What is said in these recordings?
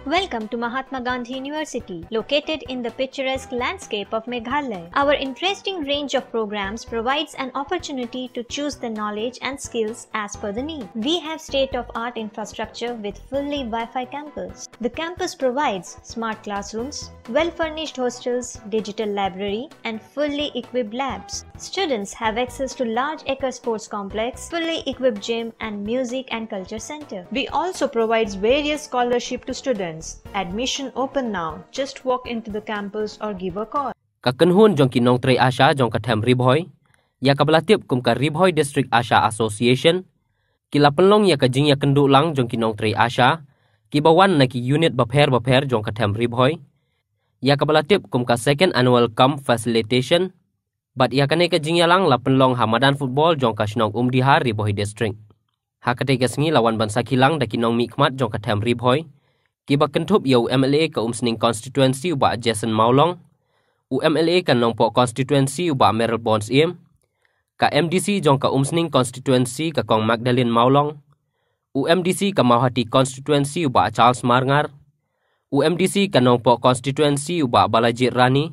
Welcome to Mahatma Gandhi University, located in the picturesque landscape of Meghalaya. Our interesting range of programs provides an opportunity to choose the knowledge and skills as per the need. We have state-of-art infrastructure with fully Wi-Fi campus. The campus provides smart classrooms, well-furnished hostels, digital library, and fully equipped labs. Students have access to large acre sports complex, fully equipped gym, and music and culture center. We also provides various scholarship to students. Admission open now. Just walk into the campus or give a call. Kakenhun jong kinong Tri Asha jong katem Ribhoy. Ya kabelatip kum ka Ribhoy District Asha Association. Kila penlong ya kajing ya kenduk lang jong kinong Tri Asha. Kibawan na ki unit baper jong katem Ribhoy. Ya kabelatip kum ka second annual camp facilitation. Bat ya kane kajing ya lang la penlong Hamadan football jong ka shnong Umdihar Ribhoy District. Hakate kasngi lawan bansa kilang da kinong mikmat jong katem Ribhoy. Kiba kentup ya UMLA ka umsning constituency uba Jason Maulong, UMLA ka nongpo constituency uba Merrill Bonds im, ka MDC jong ka umsning constituency ka kong Magdalene Maulong, UMDC ka Mauhati constituency uba Charles Marngar, UMDC ka nongpo constituency uba Balaji Rani,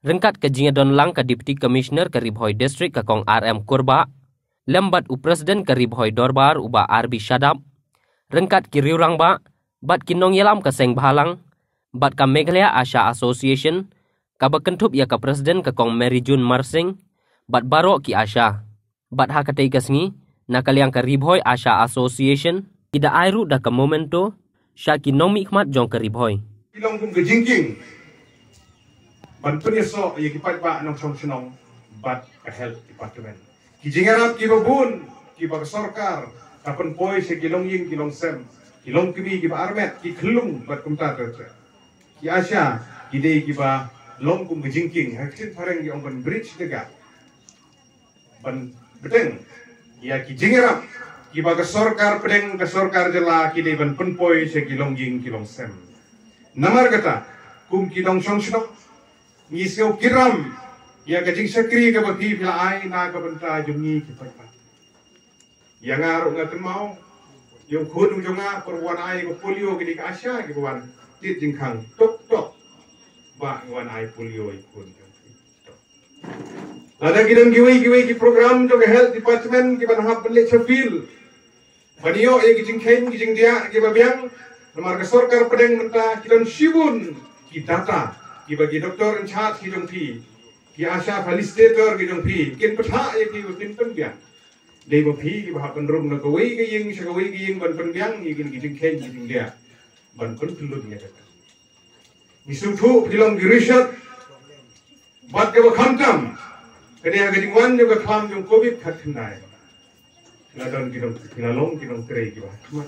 rengkat ka jingadon lang ka Deputy Commissioner ka Ribhoy District ka kong RM Kurba, lembat u President ka Ribhoy Dorbar uba RB Shadab, rengkat ki riurang ba, bat kinong yalam ka seng bahalang, bat ka Meghalaya Asha Association, ka bakentup ya ka Presiden ka kong Mary June Marsing, bat barok ki Asha, bat ha katay kasngi, nakaliang ka Ribhoy Asha Association, ida airu da ka momento, siya kinong mikmat jong ka Ribhoy. Ilong kong kajingking, ban penyeso ya kipat ba nong song bat ka health department. Kijingarap kibabun, kibag sorkar, kapan poy sa kilong ying kilong sem, kilong kibi kiba armet ki kelung bat kumta terter ki Asya kidei kiba long kum kejingking haksin pareng ki ongban bridge tega ban beteng ya ki jingerap kiba ke sorkar pedeng ke sorkar jela kidei ban penpoi se kilong ying kilong sem namar kata kum kidong song shnok ngiseu kiram ya ke jing sekri ke bagi pila ai na ka benta jungi ki pat yang ngaru ngaten mau yung khun ung jonga perwan ai ko polio gini ka Asya ki wan tit jingkhang tok ba wan ai polio ikun lada gidam giwi ki program to health department ki ban hab le chapil banio ye ki jingkhen ki jingdia ki babiang nomor ka sorkar pedeng menta kilan shibun ki data ki bagi doktor in charge ki jongpi ki Asya facilitator ki jongpi kin patha ye ki kin penbiang Dei baphi ki bahap penrum na kawai ke ying sa kawai ke ying ban penbiang ying kijing ken kijing dia ban pentulut ni kata. Misuthu pilong girishat bat ke bakhamtam kene agajing wan juga kham jong covid khat khnai. Ladon kinalong kinong trei ki bah cuma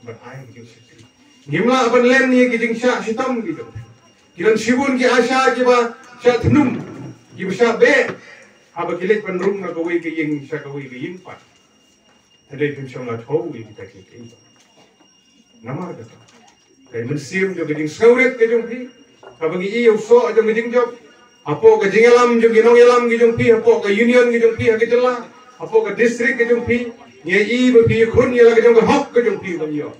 ban ai kijing sekri. Ngimla ban len ni kijing sha sitam gitu. Kiran sibun ki Asya ki ba sha thnum ki sha be aba kilet penrum na kawai ke ying sa kawai ke ying pat. Tadi pun la thau ni kita ke namar kata kai mensim jo geding sauret ke jong pi ka bagi i uso jo geding job apo ke jingalam jo ginong yalam ke jong pi apo ke union ke jong pi ha ke jela apo ke district ke jong pi ye i be pi khun ye la ke jong hok ke jong pi ban yo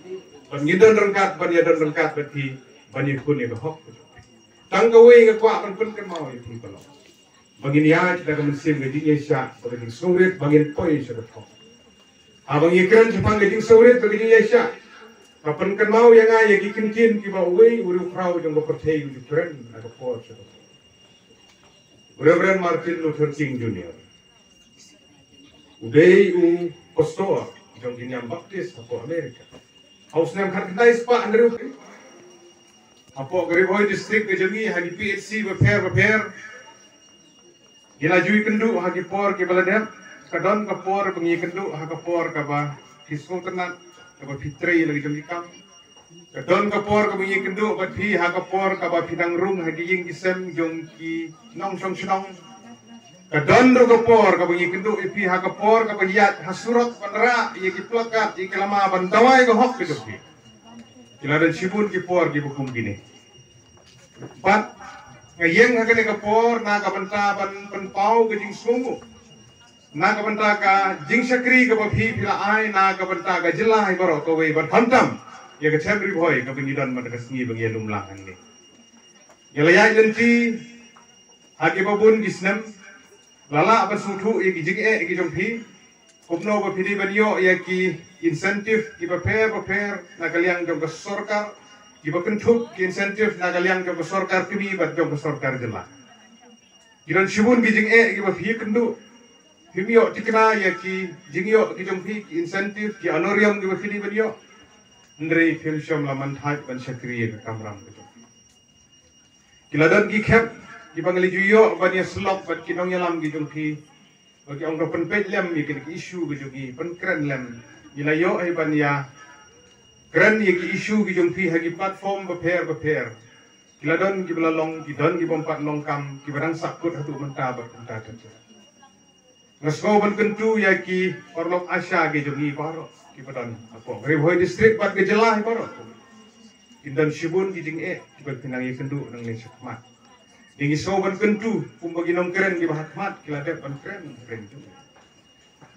ban ngidon rengkat ban ya don rengkat ban pi ban ye khun ye hok ke jong pi tang ka we ke kwa ban pun ke mau ye pi kalau bagi dia kita ke mensim geding ye sya bagi sauret bagi poi sya ke abang ikran Jepang geding sauret bagi dia sya kapan kan mau yang ai ki kincin ki ba wei uru frau jong ko perthei ju tren na ko por sya Reverend Martin Luther King Jr. Udai u pastor jong ginyam baptis apo Amerika haus nam khat dai spa andrew apo Ribhoy district ke jami hagi PHC beper gila jui kendu hagi por ke baladep kadon kapor pengi kendu ha kapor ka ba hisung tenat ka ba fitrei lagi jom ikam kadon kapor ka pengi kendu ba phi ha kapor ka ba phidang rung hagi ying isem jong ki nong song shnong kadon ro kapor ka pengi kendu phi ha kapor ka ba yat hasurat pandra ye ki plakat ye kelama bantawai ko hok ke phi kiladan sibun ki por ki bukum gini pat ngayeng hagane kapor na ka banta ban penpau ke jing sungu na ka banta ka jing sakri ka baphi pila ai na ka banta ka jilla hai baro ko wei ban khamtam ya ke chem riboy ke bengidan mat ke sengi bengi lumlang ni ya layai lenti hagi babun gisnam lala basutu ya ki jing ki jompi kopno ba pidi banyo ya ki insentif ki prepare na kaliang jom ke sorkar ki ba kentuk ki insentif na kaliang jom ke sorkar kini bat jom ke sorkar jela kiran shibun ki jing ki ba phi kendu Himyo tikna ya ki jingyo ki jompi ki insentif ki honorium ki bafili banyo ndrei filsham laman thai ban sakriye ka kamram ka jompi kiladan ki khep ki bangli juyo bania slop bat ki nong yalam ki jompi bagi ong pen pet lem ki issue ki jogi pen kren lem ilayo ai bania kren ye ki issue ki jompi hagi platform beper kiladan ki belalong ki don ki bompat longkam ki barang sakut hatu menta bat menta terjadi Ngasko ban kentu ya ki Orlok Asha ke jogi paro ki padan apa Riboy district pat ke jelah paro kindan shibun ki jing ki bertinang ye kendu nang le sakmat ingi so ban kentu bagi nong keren ki bahatmat ki ladep ban keren tu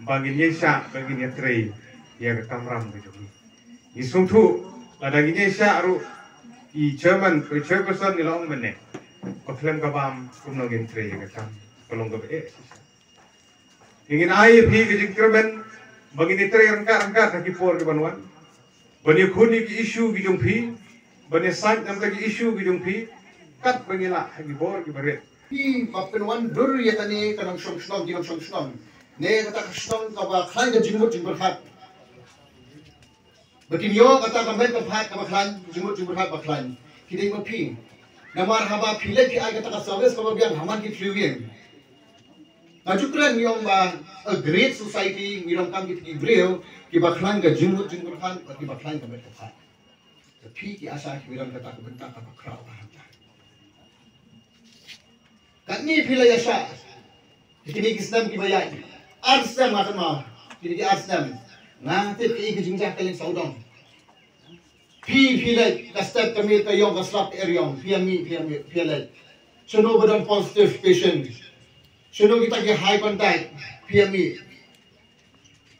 bagi nyesa bagi nyetrei ya ke kamram ke jogi ni sungtu ladagi nyesa aru i chairman chairperson ni long mene paklan kabam kumno gentrei ya ke kam kolong ke ingin air hi ke jingkerben bagi ni tre rangka taki por ke banuan bani khuni ki issue ki jongpi bani site nam ki issue ki jongpi kat bangila hagi bor ki baret hi bapenwan dur ya tani kanang shong ne kata shong ka ba khan ga jingmut jingber khat batin yo kata ka men ka phat ka ba khan jingmut jingber khat ba khan kidai ma phi namar haba phile ki ai kata ka service ka ba biang haman ki fluyen Najukran yung a great society ngirong kam ki Ibreo ki baklan ga jingmut jingber khan ki baklan ka met ka phat the phi ki asa ki wirang kata ka benta ka bakraw ka hanta Kani phila yasha kini kisnam ki bayai arsam atma kini ki arsam na te ki ki jingja kaleng saudong phi phila kastat kami ka yong kaslap eryong phila sono badan positive patient sono kita ki high contact PME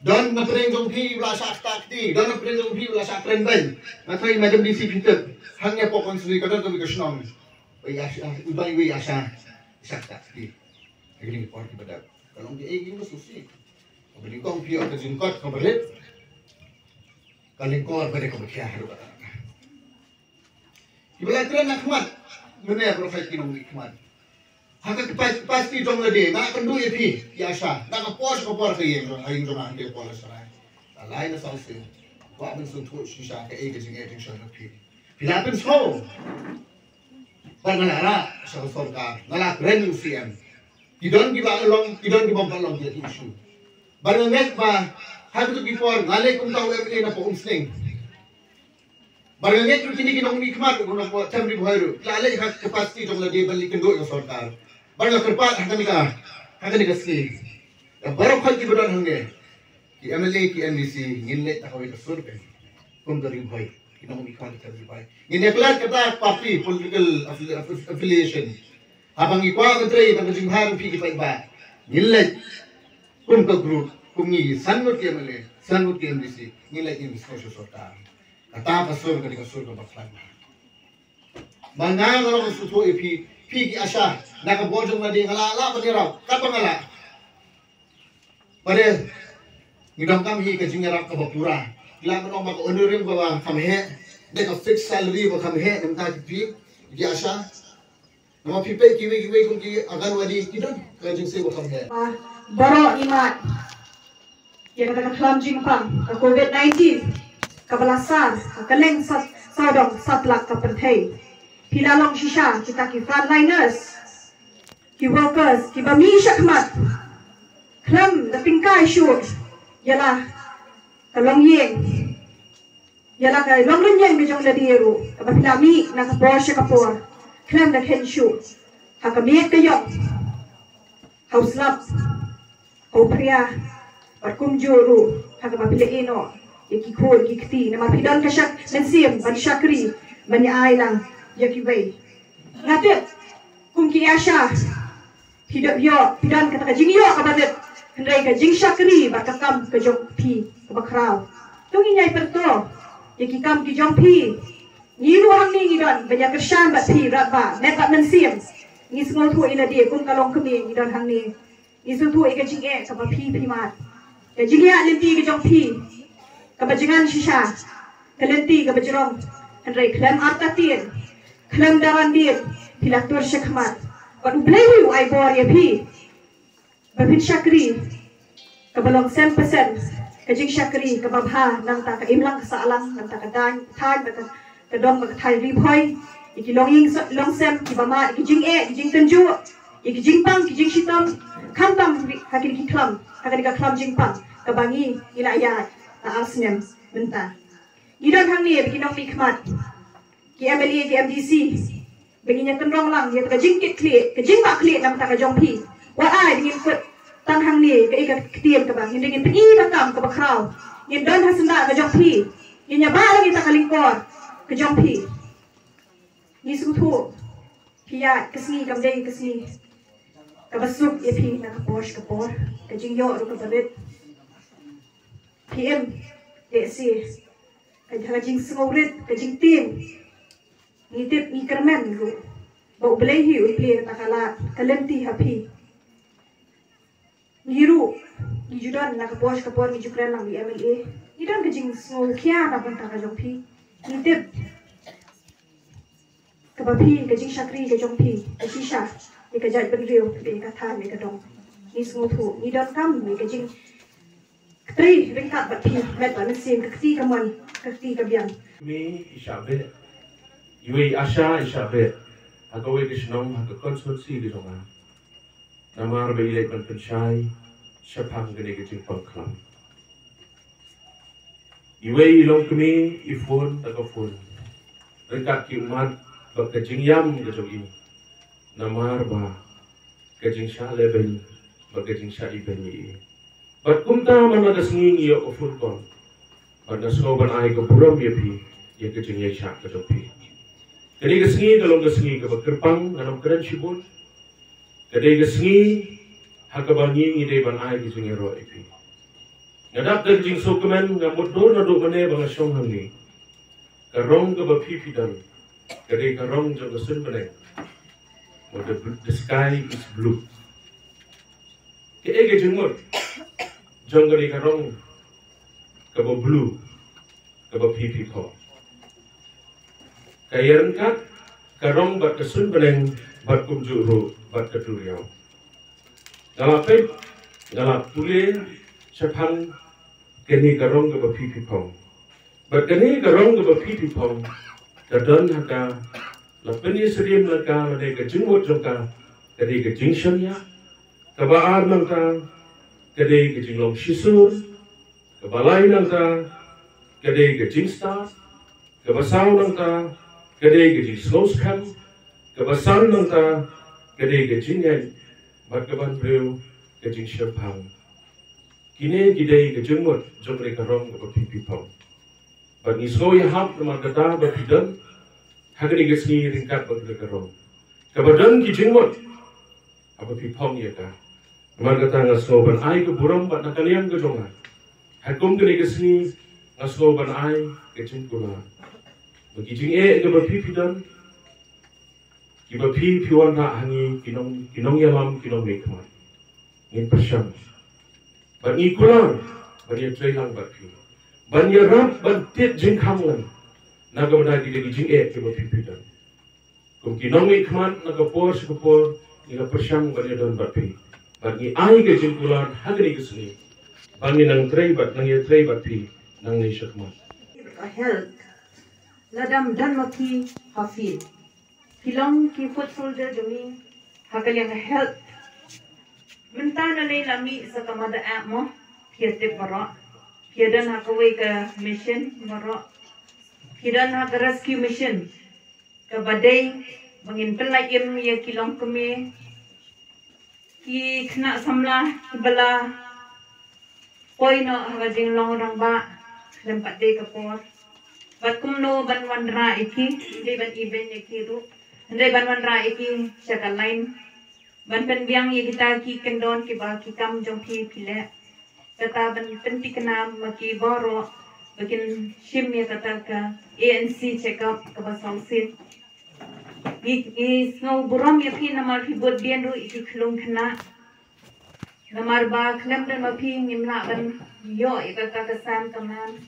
dan na preng jong phi bla sa takti dan na preng jong phi bla sa trend ben na thai madam DC Peter hanya po konsuli ka dan ka snong ubai wi asa sa takti aging por ki badak kalong di aging mo susi beli kong phi ka jingkot ka balit kalingkor bare ka bakya haru ka ibala tren nakmat mene profet kinong ikmat Haka pasti jong lade, nak kendu ye pi, biasa. Nak pos kopor ke yang aing jong ande pola sarai. Alai na sausi. Wa ben sun tu shisha ke ege jing ege shon pi. Pilapen so. Pangalara sa sorkar, ngala kren UCM. Kidon ki ba long, kidon ki bompa long ye issue. Baranget ba haka tu ki por ngale kum taw MLA na po umsling. Baranget tu kini kinong nikmat ko na po tamri boyro. Lale hak pasti jong lade bali kendu yo sorkar. Barang kerpat haka ni ski. Barang khal ki badan hange. Ki MLA ki MDC ngillet ta hoy sur pe. Kum dari boy. Kinong mi khal ta boy. Ngin deklar kata party political affiliation. Habang ikwa menteri ta jing har pi ki pai ba. Ngillet kum ka group kum ni sanmut ki MLA, sanmut ki MDC ngillet ni social sorta. Kata pasur ka sur ka baklan. Manang orang sutu epi pi ki asha naka bojong na di ngala paniraw kapangala pare ngidam kam hi ka jingarap ka bapura ila manong maka honorim ba kamhe de ka fixed salary ba kamhe nam ta pi ki asha nama pipe kiwi kung ki agan wadi kidon ka jing se ba kamhe baro imat ya kata klam jing pam ka COVID-19 ka balasan ka kaleng sadong satlak ka perthei Pilalong shisha kita ki frontliners, ki workers, ki bami shakmat, klam the pingkai shoot, yala kalong yeng, yala ka long lunyeng bijong ladiru, kapilami na kapor siya kapor, klam the ken shoot, hakamiek kayong, hauslap, haupriya, parkumjuru, hakamapiliino, yakikul, kikti, na mapidon ka siya, mensim, bansyakri, banyaay lang, Yakiway. Ngatit, kung kiyasya, hidup yo, pidan kata ka jing yo kabatit, henday ka jing syakri, bakakam ka jong pi, kabakraw. Tung inyay perto, ye ki kam ki jong phi ni lu hang ni don banyak kersan bat phi rat ba net bat men sim ni semua tu ila dia kum kalong kemi ni don hang ni ni su tu ika jing e ka ba phi mat ya jing ya lenti ke jong phi ka ba jangan shisha ka lenti ka ba jerong andai klem arta tien klem daran dia pilatur shekmat ba ublai hu ai bor ya phi ba phin shakri ka balong 100% ka jing shakri ka ba bha nang ta ka imlang sa alang nang ta ka dan thai ba ka dong ba ka thai ri phoi iki long ying long sem ki ba ma iki jing e ki jing tenju iki jing pang ki jing shitam kham tam hakiri ki khlam hakiri ka khlam jing pang ka bangi ila ya ta asnem menta idon hang ni bi nong ni khmat ki MLA ki MDC bagi nya kendrong lang dia ka jing kit kli ka jing ba kli nam ta ka jong phi wa ai dingin put tang hang ni ka ika tiem ka bang dingin pi ba kam ka ba kraw yin don hasna ka jong phi yin nya ba lagi ta ka lingkor ka jong phi ni su thu pia kesni kam dei kesni ka basuk ye phi na ka posh ka por ka jing yo ru ka badet PM de si ka jing sngourit ka jing tim ni tip ni kermen ru ba ublei hi uble ta kala kalenti happy ni ru ni judan na ka posh ka por ni jukran lang di MLA ni dan ka jing sngou kya na ban ta ka jong phi ni tip ka ba phi ka jing shakri ka jong phi ka shisha ni ka jaj ban riu be ka tha ni ka dong ni sngou thu ni dan kam ni ka jing tri ringkat ba phi met ba sim ka ti ka mon ka ti ka biang mi ishabe iwe asha ishabe agawe kishnong ha consultancy di jonga namar be ile ban penshai shapang gene ke jing pangklam iwe ilong kemi ifon ta ka fon ringkat ki umat ba ka jing yam ke jong ini namar ba ka jing sha leben ba ka jing sha iben yi bat kumta mana da singing yo ofun kon bat da so ban ai ko buram ye phi ye ke jing ye sha ka jong phi kadi ke singi kalong ke singi ke kerpang anam keren shibun kadi ke singi hakabangi ide ban ai ke jing ro ipi ngadak ke jing sokumen ngamut do na do bane bang shong hangi karong ke ba phi phi dan kadi karong jo ke sun bane the sky is blue ke ege jingmut jong kadi karong ke ba blue ke ba phi phi ko kayan kat karong bat kesun beleng bat kumjuru bat keturiau galapet galap tuli sepang keni karong ke bapi pipong bat keni karong ke bapi pipong kadon haka lapeni serim laka lade ke jingmut jongka kadi ke jingshan ya kabaar nangka kadi ke jinglong shisur kabalai nangka kadi ke jingstar kabasau nangka kadai ke jing slows kam kabasan nangta kadai ke jingen bat kaban breu ke jing shapang kine kidai ke jingmut jongre karong ke pi pipong bat ni slow ya hap nama kata bat pidan hagani ke sni ringkat bat ke karong kabadan ki jingmut apa pipong ya ka nama kata ngaslo ban ai ke buram bat nakalian ke jonga hakum kene ke sni ngaslo ban ai ke jingkula bagi jing ke bapi pidan ki bapi piwan na hangi kinong yalam kinong nikmat ngin persyam bagi kulang bagi trailang bapi bagi rap bantit jing kamlan naga benda di jing ke bapi pidan kum kinong nikmat naga por sekupor naga persyam bagi don bapi bagi ai ke jing kulang hagri kesini bagi nang trai bat nang ye trai bapi nang ni syakmat health ladam dan maki hafil hilong ki foot soldier jumi hakal yang health mentana le lami sa kamada app mo piete baro piedan hakaway ka mission baro piedan hak rescue mission ka badai mangin pelayim ya kilong kami ki kena samla bala poino hagajing long rang ba lempat de kapor bat kumno ban wandra iki de ban iben iki ru ande ban wandra iki sakal lain ban pen biang ye kita ki kendon ki ba ki kam jong phi phile kata ban pen ti kana maki boro Bakin shim ya kata ka ANC check up ka basang sit. Ni snow buram ya pi namar pi buat bian ru iti kelung kena. Namar ba klem dan ma pi ngimla ban yo ya kata kesan kaman.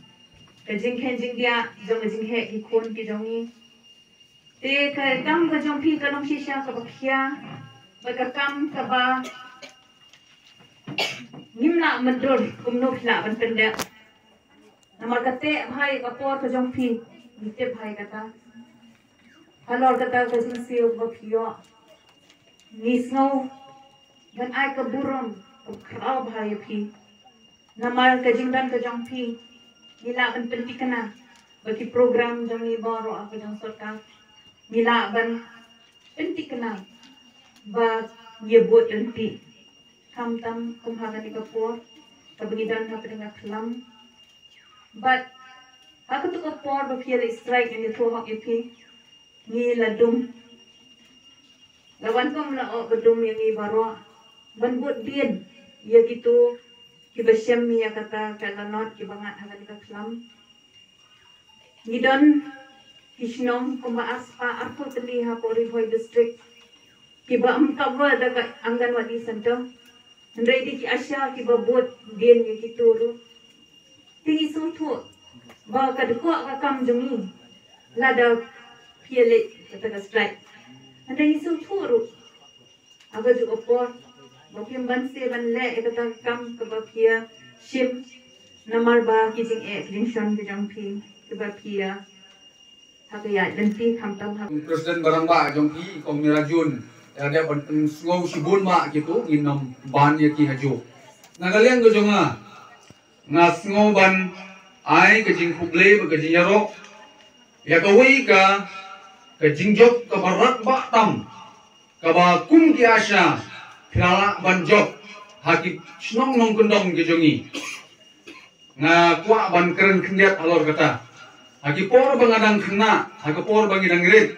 Kajing kenjing dia jong kajing he ki kun ki jongi. Te ka kam ka jong pi ka long shisha ka bakia. Ba ka kam ka ba ngimla mendur kumno pla ban pendek. Namar kate bhai kapor ka jong pi nite bhai kata halor kata ka jing siu bapio ni snow dan ai ka buram krau bhai pi namar ka jing dan ka jong pi nila ban pentikana bagi program jong ni baro apa jong sarkar nila ban pentikana ba ye buat enti kam tam kumhaga ni kapor ka bengidan ka pedang kelam. But aku tu kapor bapia le strike ni throw hok ipi ni ladum lawan kom la o bedum yang ni baro ban buat bien ya gitu kibasyam ya kata kalanot kibangat hagan ka klam ni don hisnom kuma aspa arko teli ha pori hoi district kiba amkawa daga anganwadi center ndai di ki asya kiba buat bien ya gitu ru tinggi suntuk bawa kadukuk kakam jemi lada pialet kata ka strike ada isu turu aga juga por bapiam banse ban le kata kam ke bapia shim namar ba kijing extension ke jongpi ke bapia hakaya lenti kamtam hak Presiden barang ba jongpi kong mirajun ada ban ngau sibun ma gitu inam ban ya ki haju nagaliang go jonga ngas ngoban ai ke jing pugle ke jing yarok ya ka wei ka jing jok ka barat ba tam ka ba kum ki asya phila ban jok haki snong nong kendong ke jongi nga kwa ban keren khendiat alor kata haki por bangadang khna haki por bangidang ret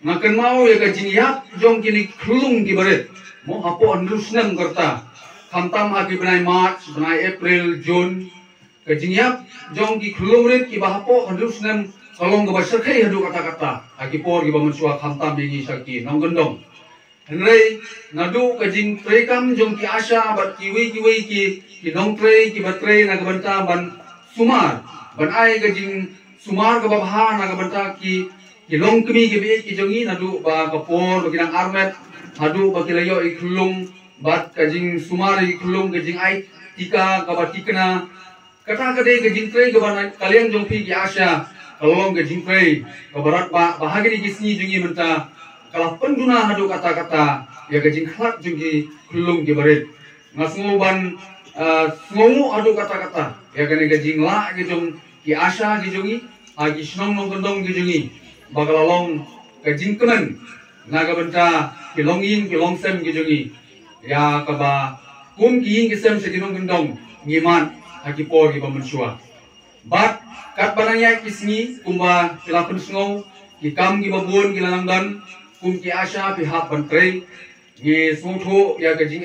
nga ken mau ya ka jing yap jong kini khulung ki baret mo hapo andrusnem karta kamtam haki benai March, benai April, June, kejinyap jong ki khulumrit ki bahapo handusnem kalong ke basar kai hadu kata-kata haki por ki bamensuak kamtam bingi saki nonggendong. Henrei ngadu kejing prekam jong ki asya bat kiwi ki nongtre ki batre na kabanta ban sumar ban ai kejing sumar ke babha na kabanta ki longkemi ki bi ki jongi nadu ba kapor baginang armet hadu bagilayo I khulung bat kajing sumari kulung kajing ai tika kabat tikna kata kade kajing trei kaban kalian jongpi ki asya kalong kajing trei kabarat ba bahagi di kisni jungi menta kala penduna hadu kata-kata ya kajing khat jungi kulung ki baret ngasungu ban sungu hadu kata-kata ya kane kajing la ki jong ki asya ki jungi agi snong nong kendong ki jungi bagalalong kajing kemen naga benta ki longin ki longsem ki jungi ya kaba kum ki kisem sedinong gendong ngiman haki por ki bamensua bat kat bananya kisni kumba silapen sngau ki kam ki babun ki lalangdan kum ki asya pi hap bantrei ni sungthu ya kajing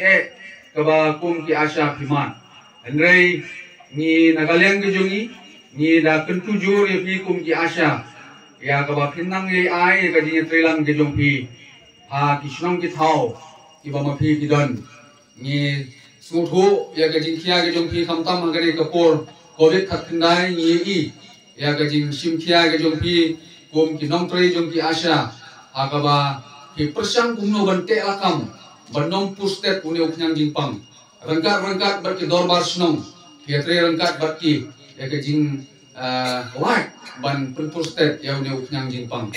kaba kum ki asya piman andrei ni nagaliang ki jongi ni da kentujur ya pi kum ki asya ya kaba pinang ai kajing trelang ki jong pi ha kisnong ki thau iba mapi kidon ni sungthu ya kajing kia ke jong pi kamtam agare kapor covid khat khandai ni I ya kajing sim kia ke jong pi kum ki nong tre jong ki asya agaba ki persang kumno bante lakam banong pustet pune uknyang jingpang rangkat bar ki dorbar snong ki tre rangkat bar ki ya kajing white ban pustet ya une uknyang jingpang